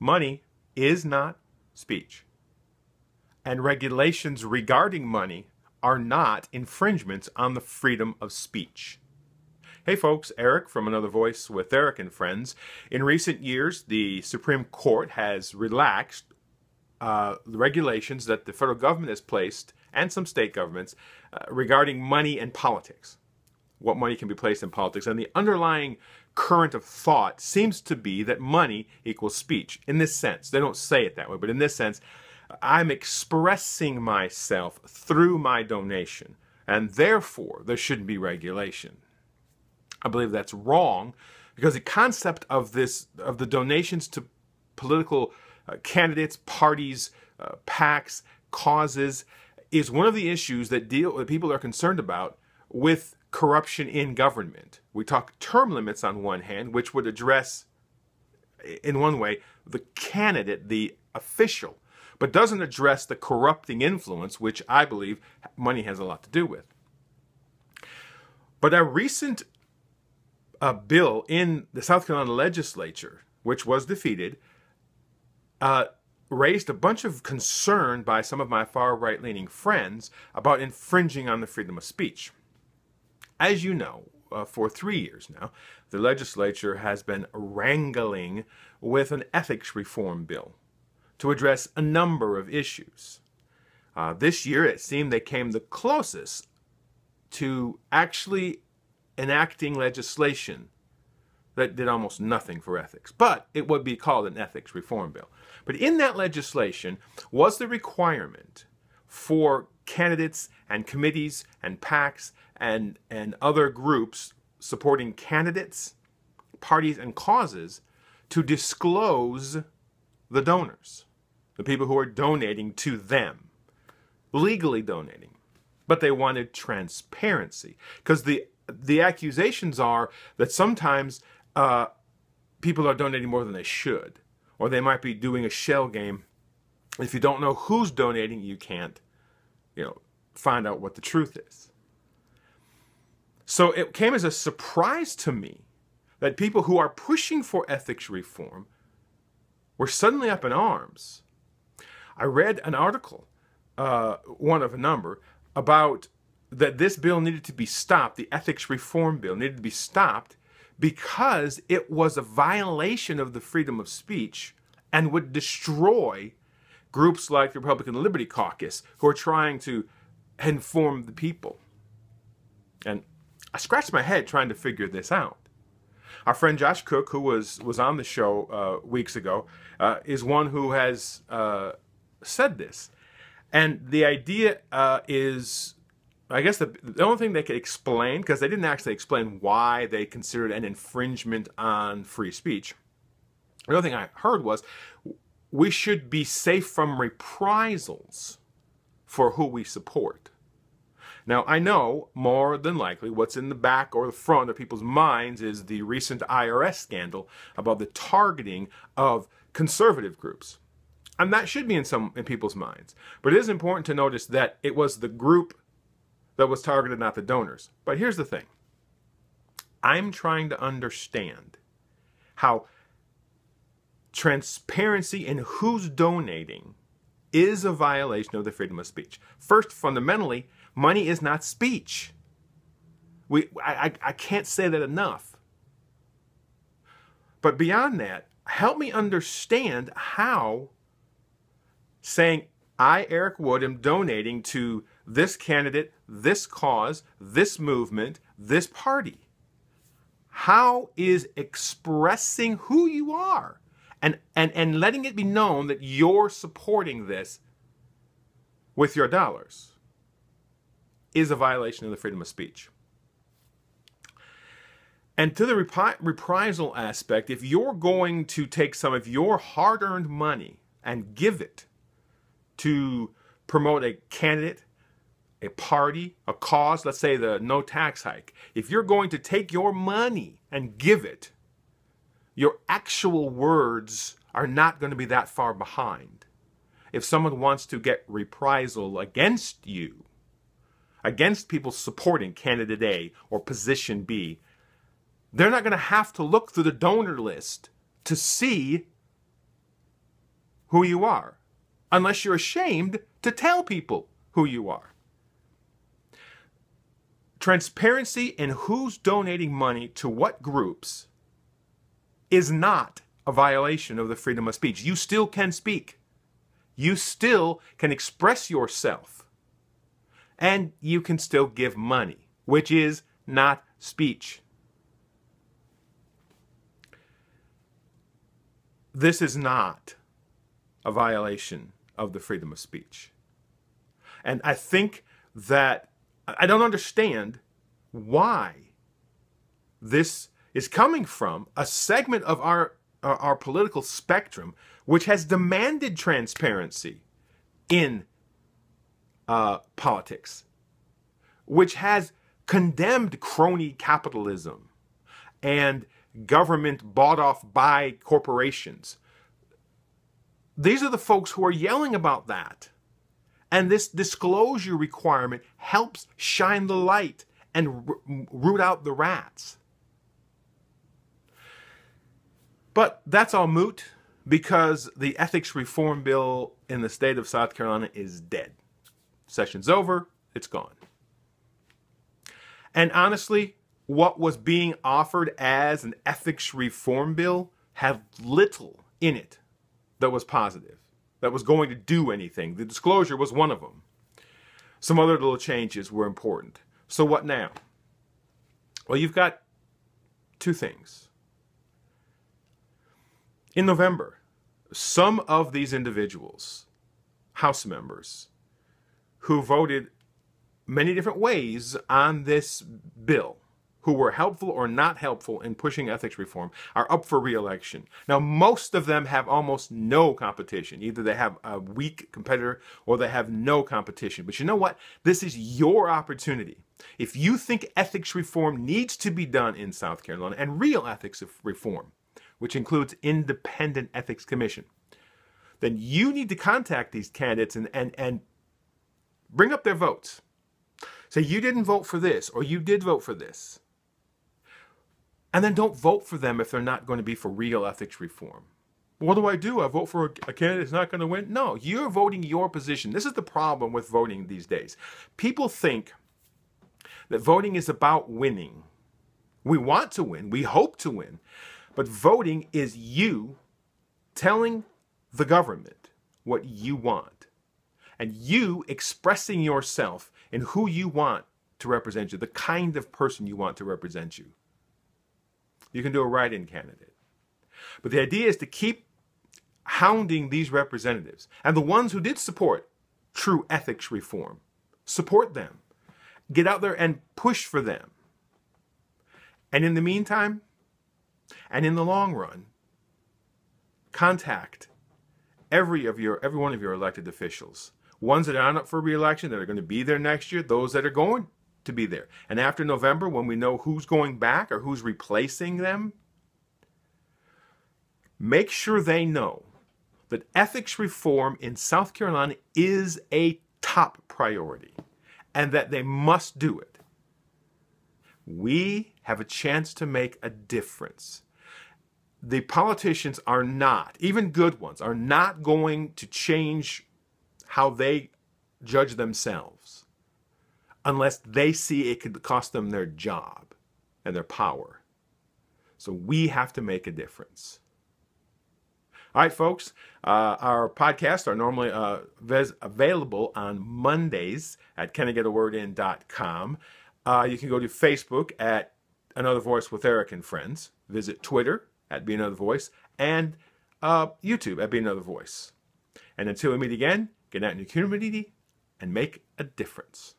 Money is not speech. And regulations regarding money are not infringements on the freedom of speech. Hey folks, Eric from Another Voice with Eric and Friends. In recent years, the Supreme Court has relaxed the regulations that the federal government has placed, and some state governments, regarding money and politics. What money can be placed in politics. And the underlying current of thought seems to be that money equals speech. In this sense, they don't say it that way, but in this sense, I'm expressing myself through my donation, and therefore there shouldn't be regulation. I believe that's wrong, because the concept of the donations to political candidates, parties, PACs, causes, is one of the issues that people are concerned about with corruption in government. We talk term limits on one hand, which would address, in one way, the candidate, the official, but doesn't address the corrupting influence, which I believe money has a lot to do with. But a recent bill in the South Carolina legislature, which was defeated, raised a bunch of concern by some of my far right-leaning friends about infringing on the freedom of speech. As you know, for 3 years now, the legislature has been wrangling with an ethics reform bill to address a number of issues. This year, it seemed they came the closest to actually enacting legislation that did almost nothing for ethics. But it would be called an ethics reform bill. But in that legislation was the requirement for candidates and committees and PACs and other groups supporting candidates, parties, and causes to disclose the donors, the people who are donating to them, legally donating. But they wanted transparency, because the accusations are that sometimes people are donating more than they should, or they might be doing a shell game. If you don't know who's donating, you can't, find out what the truth is. So it came as a surprise to me that people who are pushing for ethics reform were suddenly up in arms. I read an article, one of a number, about that this bill needed to be stopped, the ethics reform bill needed to be stopped, because it was a violation of the freedom of speech and would destroy groups like the Republican Liberty Caucus, who are trying to inform the people. And I scratched my head trying to figure this out. Our friend Josh Cook, who was on the show weeks ago, is one who has said this. And the idea is, I guess the only thing they could explain, because they didn't actually explain why they considered an infringement on free speech. The other thing I heard was, we should be safe from reprisals for who we support. Now, I know more than likely what's in the back or the front of people's minds is the recent IRS scandal about the targeting of conservative groups. And that should be in people's minds. But it is important to notice that it was the group that was targeted, not the donors. But here's the thing. I'm trying to understand how transparency in who's donating is a violation of the freedom of speech. First, fundamentally, money is not speech. I can't say that enough. But beyond that, help me understand how saying, I, Eric Wood, am donating to this candidate, this cause, this movement, this party. How is expressing who you are and letting it be known that you're supporting this with your dollars is a violation of the freedom of speech. And to the reprisal aspect, if you're going to take some of your hard-earned money and give it to promote a candidate, a party, a cause, let's say the no tax hike, if you're going to take your money and give it, your actual words are not going to be that far behind. If someone wants to get reprisal against you, against people supporting candidate A or position B, they're not going to have to look through the donor list to see who you are, unless you're ashamed to tell people who you are. Transparency in who's donating money to what groups is not a violation of the freedom of speech. You still can speak. You still can express yourself. And you can still give money, which is not speech. This is not a violation of the freedom of speech. And I think that I don't understand why this is coming from a segment of our political spectrum which has demanded transparency in politics, which has condemned crony capitalism and government bought off by corporations. These are the folks who are yelling about that. And this disclosure requirement helps shine the light and root out the rats. But that's all moot because the ethics reform bill in the state of South Carolina is dead. Session's over, it's gone. And honestly, what was being offered as an ethics reform bill had little in it that was positive, that was going to do anything. The disclosure was one of them. Some other little changes were important. So what now? Well, you've got two things. In November, some of these individuals, House members, who voted many different ways on this bill, who were helpful or not helpful in pushing ethics reform, are up for re-election. Now, most of them have almost no competition. Either they have a weak competitor or they have no competition. But you know what? This is your opportunity. If you think ethics reform needs to be done in South Carolina, and real ethics reform, which includes independent ethics commission, then you need to contact these candidates and bring up their votes. Say, you didn't vote for this, or you did vote for this. And then don't vote for them if they're not going to be for real ethics reform. What do? I vote for a candidate that's not going to win? No, you're voting your position. This is the problem with voting these days. People think that voting is about winning. We want to win. We hope to win. But voting is you telling the government what you want. And you expressing yourself in who you want to represent you, the kind of person you want to represent you. You can do a write-in candidate. But the idea is to keep hounding these representatives. And the ones who did support true ethics reform, support them. Get out there and push for them. And in the meantime, and in the long run, contact every one of your elected officials. Ones that aren't up for re-election, that are going to be there next year, those that are going to be there. And after November, when we know who's going back or who's replacing them, make sure they know that ethics reform in South Carolina is a top priority and that they must do it. We have a chance to make a difference. The politicians are not, even good ones, are not going to change how they judge themselves unless they see it could cost them their job and their power. So we have to make a difference. All right, folks, our podcasts are normally available on Mondays at canigetaWordIn.com. You can go to Facebook at Another Voice with Eric and Friends. Visit Twitter at Be Another Voice, and YouTube at Be Another Voice. And until we meet again, get out in your community and make a difference.